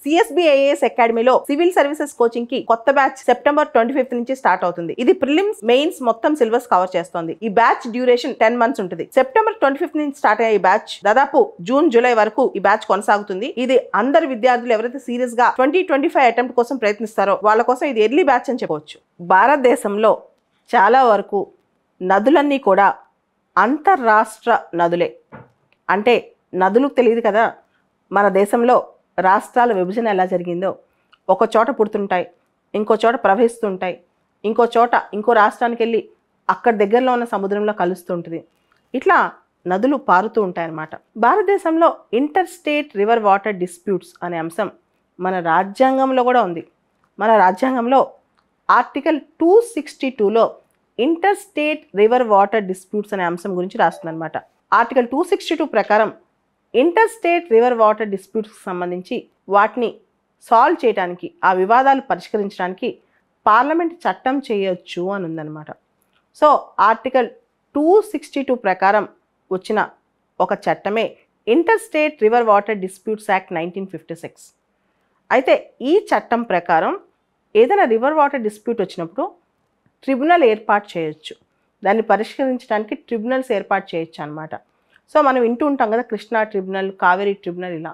CSB IAS అకాడమీలో civil services coaching కి కొత్త బ్యాచ్ సెప్టెంబర్ 25 నుంచి స్టార్ట్ అవుతుంది. ఇది ప్రిలిమ్స్ మెయిన్స్ మొత్తం సిలబస్ కవర్ చేస్తుంది. ఈ బ్యాచ్ డ్యూరేషన్ 10 months ఉంటుంది. సెప్టెంబర్ 25 నుంచి స్టార్ట్ అయ్యే ఈ బ్యాచ్ దాదాపు జూన్ జూలై వరకు ఈ బ్యాచ్ కొనసాగుతుంది. ఇది అందరు విద్యార్థులు ఎవరైతే సీరియస్ గా 2025 అటెంప్ట్ కోసం ప్రయత్నిస్తారో వాళ్ళ కోసం ఇది ఎర్లీ బ్యాచ్ అని చెప్పవచ్చు. భారతదేశంలో చాలా వరకు నదులన్నీ కూడా అంతర్రాష్ట్ర నదులే. అంటే నదులు తెలియదు కదా, మన దేశంలో రాష్ట్రాల విభజన ఎలా జరిగిందో ఒక చోట పుడుతుంటాయి, ఇంకో చోట ప్రవహిస్తుంటాయి, ఇంకో చోట ఇంకో రాష్ట్రానికి వెళ్ళి అక్కడ దగ్గరలో ఉన్న సముద్రంలో కలుస్తుంటుంది. ఇట్లా నదులు పారుతూ ఉంటాయన్నమాట. భారతదేశంలో inter state river water disputes అనే అంశం మన రాజ్యాంగంలో కూడా ఉంది. మన రాజ్యాంగంలో ఆర్టికల్ 262లో inter state river water disputes అనే అంశం గురించి రాస్తుందన్నమాట. ఆర్టికల్ 262 ప్రకారం ఇంటర్ స్టేట్ రివర్ వాటర్ డిస్ప్యూట్స్కి సంబంధించి వాటిని సాల్వ్ చేయడానికి, ఆ వివాదాలు పరిష్కరించడానికి పార్లమెంట్ చట్టం చేయొచ్చు అని ఉందన్నమాట. సో ఆర్టికల్ 262 ప్రకారం వచ్చిన ఒక చట్టమే inter state river water disputes act 1956. అయితే ఈ చట్టం ప్రకారం ఏదైనా రివర్ వాటర్ డిస్ప్యూట్ వచ్చినప్పుడు ట్రిబ్యునల్ ఏర్పాటు చేయొచ్చు, దాన్ని పరిష్కరించడానికి ట్రిబ్యునల్స్ ఏర్పాటు చేయొచ్చు అనమాట. సో మనం వింటూ ఉంటాం కదా, కృష్ణా ట్రిబ్యునల్, కావేరీ ట్రిబ్యునల్ ఇలా.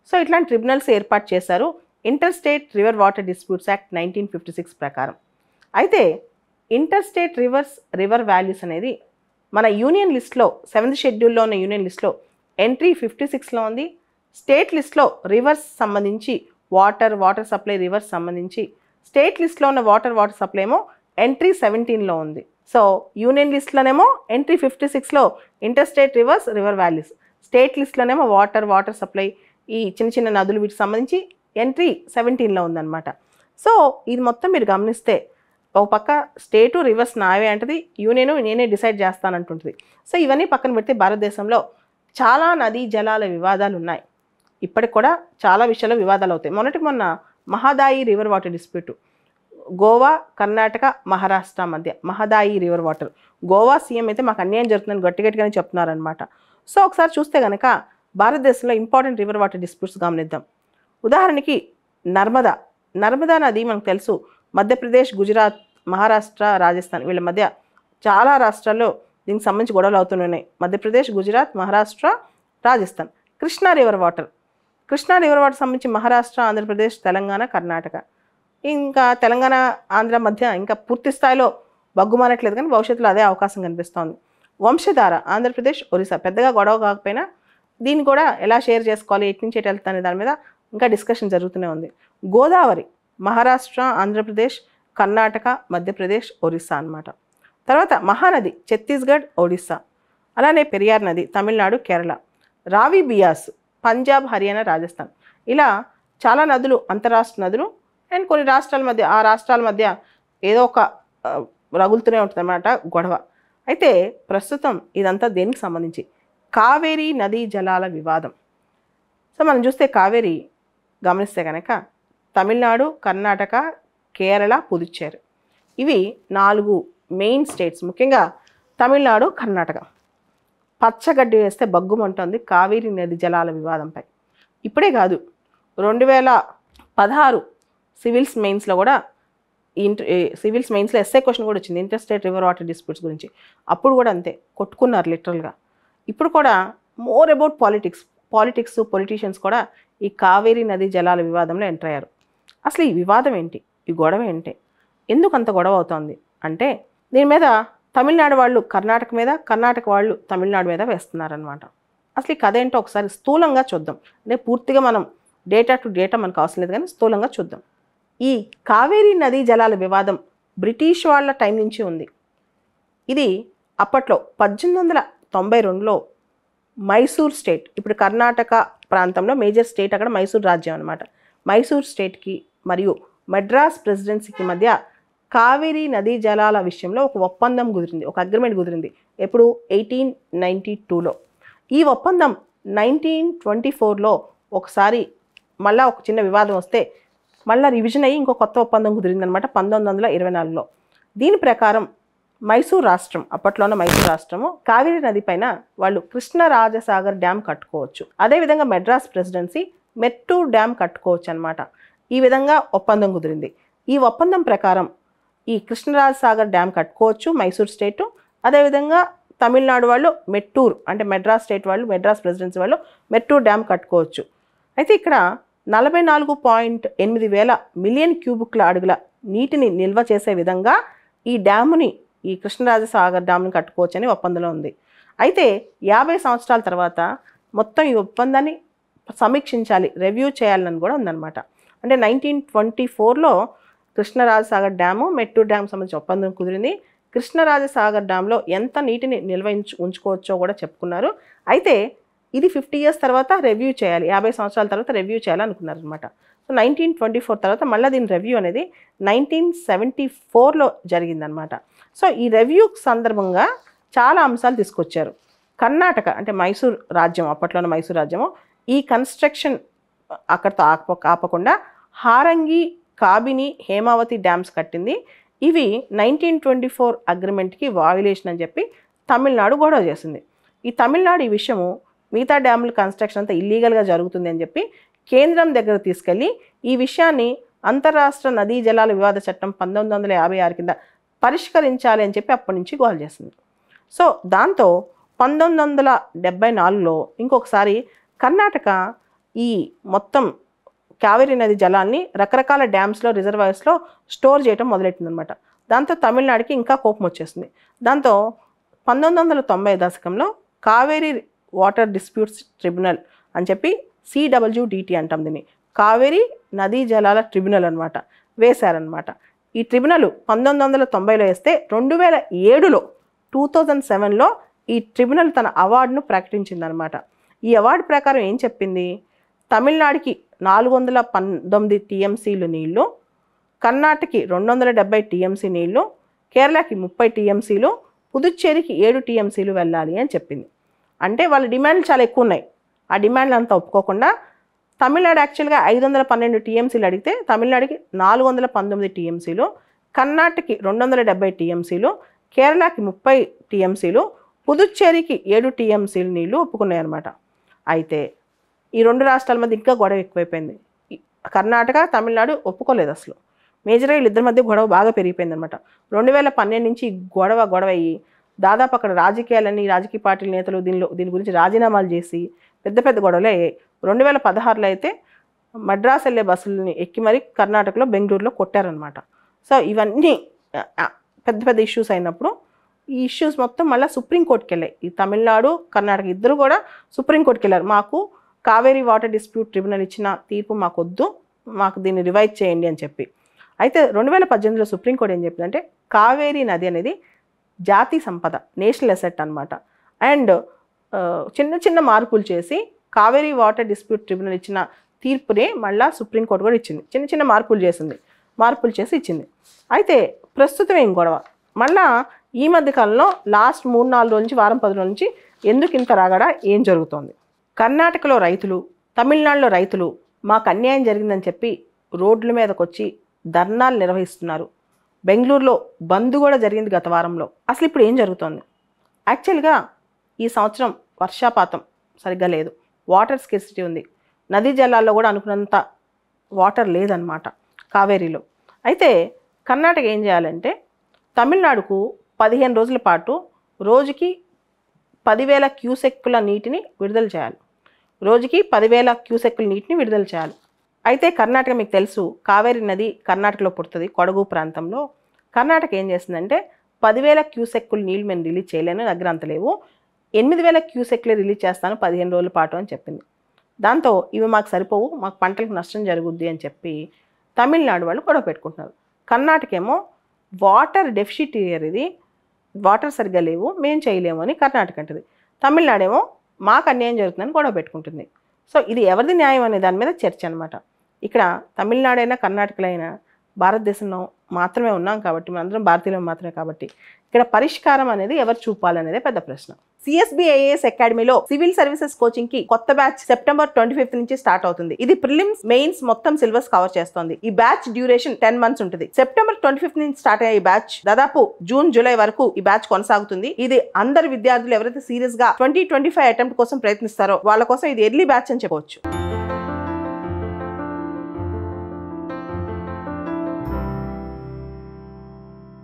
సో ఇట్లాంటి ట్రిబ్యునల్స్ ఏర్పాటు చేశారు inter state river water disputes act 1956 ప్రకారం. అయితే ఇంటర్ స్టేట్ రివర్ వాల్యూస్ అనేది మన యూనియన్ లిస్ట్లో 7th షెడ్యూల్లో ఉన్న యూనియన్ లిస్ట్లో ఎంట్రీ 56లో ఉంది. స్టేట్ లిస్ట్లో రివర్స్ సంబంధించి వాటర్ సప్లై రివర్స్ సంబంధించి స్టేట్ లిస్ట్లో ఉన్న వాటర్ సప్లై ఏమో ఎంట్రీ 17లో ఉంది. సో యూనియన్ లిస్ట్లోనేమో ఎంట్రీ 56లో inter state river values, state లిస్ట్లోనేమో వాటర్ సప్లై, ఈ చిన్న చిన్న నదులు వీటికి సంబంధించి ఎంట్రీ 17లో ఉందన్నమాట. సో ఇది మొత్తం మీరు గమనిస్తే ఒక పక్క స్టేటు రివర్స్ నావే అంటది, యూనియన్ నేనే డిసైడ్ చేస్తానంటుంటుంది. సో ఇవన్నీ పక్కన పెడితే భారతదేశంలో చాలా నదీ జలాల వివాదాలు ఉన్నాయి. ఇప్పటికి కూడా చాలా విషయాల్లో వివాదాలు అవుతాయి. మొన్న Mahadayi river water dispute Goa, Karnataka, Maharashtra మధ్య Mahadayi river water. Goa CM అయితే మాకు అన్యాయం జరుగుతుందని గట్టిగానే చెప్తున్నారనమాట. సో ఒకసారి చూస్తే కనుక భారతదేశంలో ఇంపార్టెంట్ రివర్ వాటర్ డిస్ప్యూట్స్ గమనిద్దాం. ఉదాహరణకి నర్మదా నది మనకు తెలుసు, మధ్యప్రదేశ్, గుజరాత్, మహారాష్ట్ర, రాజస్థాన్ వీళ్ళ మధ్య చాలా రాష్ట్రాల్లో దీనికి సంబంధించి గొడవలు అవుతున్నాయి. మధ్యప్రదేశ్, గుజరాత్, మహారాష్ట్ర, రాజస్థాన్. కృష్ణా రివర్ వాటర్ సంబంధించి మహారాష్ట్ర, ఆంధ్రప్రదేశ్, తెలంగాణ, కర్ణాటక. ఇంకా తెలంగాణ, ఆంధ్ర మధ్య ఇంకా పూర్తి స్థాయిలో బగ్గుమానట్లేదు, కానీ భవిష్యత్తులో అదే అవకాశం కనిపిస్తోంది. వంశధార ఆంధ్రప్రదేశ్, ఒరిస్సా. పెద్దగా గొడవ కాకపోయినా దీన్ని కూడా ఎలా షేర్ చేసుకోవాలి, ఎటు నుంచి ఎటు వెళ్తానే దాని మీద ఇంకా డిస్కషన్ జరుగుతూనే ఉంది. గోదావరి మహారాష్ట్ర, ఆంధ్రప్రదేశ్, కర్ణాటక, మధ్యప్రదేశ్, ఒరిస్సా అన్నమాట. తర్వాత మహానది ఛత్తీస్గఢ్, ఒడిస్సా. అలానే పెరియార్ నది తమిళనాడు, కేరళ. రావి బియాస్ పంజాబ్, హర్యానా, రాజస్థాన్. ఇలా చాలా నదులు అంతరాష్ట్ర నదులు. అండ్ కొన్ని రాష్ట్రాల మధ్య ఏదో ఒక రగులుతూనే ఉంటుంది అన్నమాట గొడవ. అయితే ప్రస్తుతం ఇదంతా దేనికి సంబంధించి? కావేరీ నదీ జలాల వివాదం. సో మనం చూస్తే కావేరీ గమనిస్తే కనుక తమిళనాడు, కర్ణాటక, కేరళ, పుదుచ్చేరి ఇవి 4 మెయిన్ స్టేట్స్. ముఖ్యంగా తమిళనాడు, కర్ణాటక పచ్చగడ్డి వేస్తే బగ్గుమంటుంది కావేరీ నది జలాల వివాదంపై. ఇప్పుడే కాదు, 2016 సివిల్స్ మెయిన్స్లో కూడా సివిల్స్ మెయిన్స్లో ఎస్ఏ క్వశ్చన్ కూడా వచ్చింది inter state river water disputes గురించి. అప్పుడు కూడా అంతే కొట్టుకున్నారు లిటరల్గా. ఇప్పుడు కూడా మోర్ అబౌట్ పొలిటీషియన్స్ కూడా ఈ కావేరీ నది జలాల వివాదంలో ఎంటర్ అయ్యారు. అసలు ఈ వివాదం ఏంటి, ఈ గొడవ ఏంటి, ఎందుకు అంత గొడవ అవుతోంది అంటే దీని మీద తమిళనాడు వాళ్ళు కర్ణాటక మీద, కర్ణాటక వాళ్ళు తమిళనాడు మీద వేస్తున్నారనమాట. అసలు ఈ కథ ఏంటో ఒకసారి స్థూలంగా చూద్దాం. అంటే పూర్తిగా మనం డేటా టు డేటా మనకు అవసరం లేదు, కానీ స్థూలంగా చూద్దాం. ఈ కావేరీ నదీ జలాల వివాదం బ్రిటిష్ వాళ్ళ టైం నుంచి ఉంది. ఇది అప్పట్లో 1892లో మైసూర్ స్టేట్, ఇప్పుడు కర్ణాటక ప్రాంతంలో మేజర్ స్టేట్ అక్కడ మైసూర్ రాజ్యం అనమాట. మైసూర్ స్టేట్కి మరియు మద్రాస్ ప్రెసిడెన్సీకి మధ్య కావేరీ నదీ జలాల విషయంలో ఒక ఒప్పందం కుదిరింది, ఒక అగ్రిమెంట్ కుదిరింది. ఎప్పుడు? 1892లో. ఈ ఒప్పందం 1924లో ఒకసారి మళ్ళీ ఒక చిన్న వివాదం వస్తే మళ్ళీ రివిజన్ అయ్యి ఇంకో కొత్త ఒప్పందం కుదిరిందనమాట 1924లో. దీని ప్రకారం మైసూర్ రాష్ట్రం, అప్పట్లోనే మైసూర్ రాష్ట్రము కావేరీ నది పైన వాళ్ళు కృష్ణరాజసాగర్ డ్యామ్ కట్టుకోవచ్చు. అదేవిధంగా మద్రాస్ ప్రెసిడెన్సీ మెట్టూర్ డ్యామ్ కట్టుకోవచ్చు అనమాట. ఈ విధంగా ఒప్పందం కుదిరింది. ఈ ఒప్పందం ప్రకారం ఈ కృష్ణరాజ సాగర్ డ్యామ్ కట్టుకోవచ్చు మైసూర్ స్టేటు. అదేవిధంగా తమిళనాడు వాళ్ళు మెట్టూర్ అంటే మెడ్రాస్ స్టేట్ వాళ్ళు, మెడ్రాస్ ప్రెసిడెన్సీ వాళ్ళు మెట్టూర్ డ్యామ్ కట్టుకోవచ్చు. అయితే ఇక్కడ 44.8 వేల మిలియన్ క్యూబిక్ల అడుగుల నీటిని నిల్వ చేసే విధంగా ఈ డ్యాముని, ఈ కృష్ణరాజ సాగర్ డ్యామ్ని కట్టుకోవచ్చు అని ఒప్పందంలో ఉంది. అయితే 50 సంవత్సరాల తర్వాత మొత్తం ఈ ఒప్పందాన్ని సమీక్షించాలి, రివ్యూ చేయాలని కూడా ఉందన్నమాట. అంటే 1924లో కృష్ణరాజసాగర్ డ్యాము, మెట్టూర్ డ్యామ్ సంబంధించి ఒప్పందం కుదిరింది. కృష్ణరాజసాగర్ డ్యామ్లో ఎంత నీటిని నిల్వ ఉంచుకోవచ్చో కూడా చెప్పుకున్నారు. అయితే ఇది 50 years తర్వాత రివ్యూ చేయాలి, 50 సంవత్సరాల తర్వాత రివ్యూ చేయాలనుకున్నారు అనమాట. సో 1924 తర్వాత మళ్ళీ దీని రివ్యూ అనేది 1974లో జరిగిందనమాట. సో ఈ రివ్యూ సందర్భంగా చాలా అంశాలు తీసుకొచ్చారు. కర్ణాటక అంటే మైసూర్ రాజ్యం, అప్పట్లోనే మైసూర్ రాజ్యము, ఈ కన్స్ట్రక్షన్ అక్కడితో ఆపకుండా హారంగి, కాబిని, హేమావతి డ్యామ్స్ కట్టింది. ఇవి 1924 అగ్రిమెంట్కి వాయులేషన్ అని చెప్పి తమిళనాడు గొడవ చేసింది. ఈ తమిళనాడు ఈ విషయము మిగతా డ్యాముల కన్స్ట్రక్షన్ అంతా ఇల్లీగల్గా జరుగుతుంది అని చెప్పి కేంద్రం దగ్గర తీసుకెళ్ళి ఈ విషయాన్ని అంతర్రాష్ట్ర నదీ జలాల వివాద చట్టం 1956 కింద పరిష్కరించాలి అని చెప్పి అప్పటి నుంచి గోల్ చేసింది. సో దాంతో 1974లో ఇంకొకసారి కర్ణాటక ఈ మొత్తం కావేరీ నది జలాన్ని రకరకాల డ్యామ్స్లో, రిజర్వాయర్స్లో స్టోర్ చేయడం మొదలెట్టిందనమాట. దాంతో తమిళనాడుకి ఇంకా కోపం వచ్చేసింది. దాంతో 1990 దశకంలో కావేరీ వాటర్ డిస్ప్యూట్స్ ట్రిబ్యునల్ అని చెప్పి CWDT అంటాం దీన్ని, కావేరీ నదీ జలాల ట్రిబ్యునల్ అనమాట, వేశారనమాట. ఈ ట్రిబ్యునల్ 1990లో వేస్తే 2007లో 2007లో ఈ ట్రిబ్యునల్ తన అవార్డును ప్రకటించిందనమాట. ఈ అవార్డు ప్రకారం ఏం చెప్పింది, తమిళనాడుకి 419 TMCలు నీళ్లు, కర్ణాటకకి 270 TMC నీళ్లు, కేరళకి 30 TMCలు, పుదుచ్చేరికి 7 TMCలు వెళ్ళాలి అని చెప్పింది. అంటే వాళ్ళ డిమాండ్లు చాలా ఎక్కువ ఉన్నాయి. ఆ డిమాండ్లు అంతా ఒప్పుకోకుండా తమిళనాడు యాక్చువల్గా 512 TMCలు అడిగితే తమిళనాడుకి 419 TMCలు, కర్ణాటకకి 270 TMCలు, కేరళకి 30 TMCలు, పుదుచ్చేరికి 7 TMCలు నీళ్లు ఒప్పుకున్నాయి అనమాట. అయితే ఈ రెండు రాష్ట్రాల మధ్య ఇంకా గొడవ ఎక్కువైపోయింది. కర్ణాటక, తమిళనాడు ఒప్పుకోలేదు అసలు. మేజర్గా వీళ్ళిద్దరి మధ్య గొడవ బాగా పెరిగిపోయింది అనమాట. 2012 నుంచి గొడవ అయ్యి దాదాపు అక్కడ రాజకీయ పార్టీల నేతలు దీని గురించి రాజీనామాలు చేసి పెద్ద పెద్ద గొడవలు అయ్యాయి. 2016లో అయితే మద్రాస్ వెళ్ళే బస్సులని ఎక్కి మరి కర్ణాటకలో, బెంగళూరులో కొట్టారనమాట. సో ఇవన్నీ పెద్ద పెద్ద ఇష్యూస్ అయినప్పుడు ఈ ఇష్యూస్ మొత్తం మళ్ళీ సుప్రీంకోర్టుకి వెళ్ళాయి. ఈ తమిళనాడు, కర్ణాటక ఇద్దరు కూడా సుప్రీంకోర్టుకి వెళ్ళారు. మాకు కావేరీ వాటర్ డిస్ప్యూట్ ట్రిబ్యునల్ ఇచ్చిన తీర్పు మాకు వద్దు, మాకు దీన్ని రివైజ్ చేయండి అని చెప్పి. అయితే 2018లో సుప్రీంకోర్టు ఏం చెప్పిందంటే కావేరీ నది అనేది జాతీయ సంపద, నేషనల్ అసెట్ అనమాట. అండ్ చిన్న చిన్న మార్పులు చేసి కావేరీ వాటర్ డిస్ప్యూట్ ట్రిబ్యునల్ ఇచ్చిన తీర్పునే మళ్ళీ సుప్రీంకోర్టు కూడా ఇచ్చింది. చిన్న చిన్న మార్పులు చేసి ఇచ్చింది. అయితే ప్రస్తుతం ఏం గొడవ మళ్ళా ఈ మధ్య కాలంలో లాస్ట్ 3-4 రోజుల నుంచి, వారం 10 రోజుల నుంచి ఎందుకు ఇంత రాగడా, ఏం జరుగుతోంది? కర్ణాటకలో రైతులు, తమిళనాడులో రైతులు మాకు అన్యాయం జరిగిందని చెప్పి రోడ్ల మీదకి వచ్చి ధర్నాలు నిర్వహిస్తున్నారు. బెంగళూరులో బంద్ కూడా జరిగింది గత వారంలో. అసలు ఇప్పుడు ఏం జరుగుతోంది? యాక్చువల్గా ఈ సంవత్సరం వర్షాపాతం సరిగ్గా లేదు, వాటర్ స్కేర్సిటీ ఉంది. నదీ జలాల్లో కూడా అనుకున్నంత వాటర్ లేదనమాట కావేరీలో. అయితే కర్ణాటక ఏం చేయాలంటే తమిళనాడుకు 15 రోజుల పాటు రోజుకి 10,000 క్యూసెక్కుల నీటిని విడుదల చేయాలి. రోజుకి 10,000 క్యూసెక్కుల నీటిని విడుదల చేయాలి. అయితే కర్ణాటక మీకు తెలుసు, కావేరీ నది కర్ణాటకలో పుడుతుంది, కొడగు ప్రాంతంలో. కర్ణాటక ఏం చేస్తుందంటే 10,000 క్యూసెక్కుల నీళ్ళు మేము రిలీజ్ చేయలేను, దగ్గర అంత లేవు, 8,000 క్యూసెక్లే రిలీజ్ చేస్తాను 15 రోజుల పాటు అని చెప్పింది. దాంతో ఇవి మాకు సరిపోవు, మాకు పంటలకు నష్టం జరుగుద్ది అని చెప్పి తమిళనాడు వాళ్ళు గొడవ పెట్టుకుంటున్నారు. కర్ణాటక ఏమో వాటర్ డెఫిసిట్ ఇయర్, ఇది వాటర్ సరిగ్గా లేవు, మేము చేయలేము అని కర్ణాటక అంటుంది. తమిళనాడేమో మాకు అన్యాయం జరుగుతుందని గొడవ పెట్టుకుంటుంది. సో ఇది ఎవరిది న్యాయం అనే దాని మీద చర్చ అనమాట. ఇక్కడ తమిళనాడైనా కర్ణాటకలో అయినా భారతదేశంలో మాత్రమే ఉన్నాం కాబట్టి, మనందరం భారతీయులం మాత్రమే కాబట్టి ఇక్కడ పరిష్కారం అనేది ఎవరు చూపాలనేదే పెద్ద ప్రశ్న. CSBIAS అకాడమీలో సివిల్ సర్వీసెస్ కోచింగ్ కి కొత్త బ్యాచ్ సెప్టెంబర్ 25 నుంచి స్టార్ట్ అవుతుంది. ఇది ప్రిలిమ్స్, మెయిన్స్ మొత్తం సిలబస్ కవర్ చేస్తుంది. ఈ బ్యాచ్ డ్యూరేషన్ 10 months ఉంటుంది. సెప్టెంబర్ 25 నుంచి స్టార్ట్ అయ్యే ఈ బ్యాచ్ దాదాపు జూన్, జూలై వరకు ఈ బ్యాచ్ కొనసాగుతుంది. ఇది అందరి విద్యార్థులు ఎవరైతే సీరియస్ గా 2025 అటెంప్ట్ కోసం ప్రయత్నిస్తారో వాళ్ళ కోసం ఇది ఎర్లీ బ్యాచ్ అని చెప్పవచ్చు.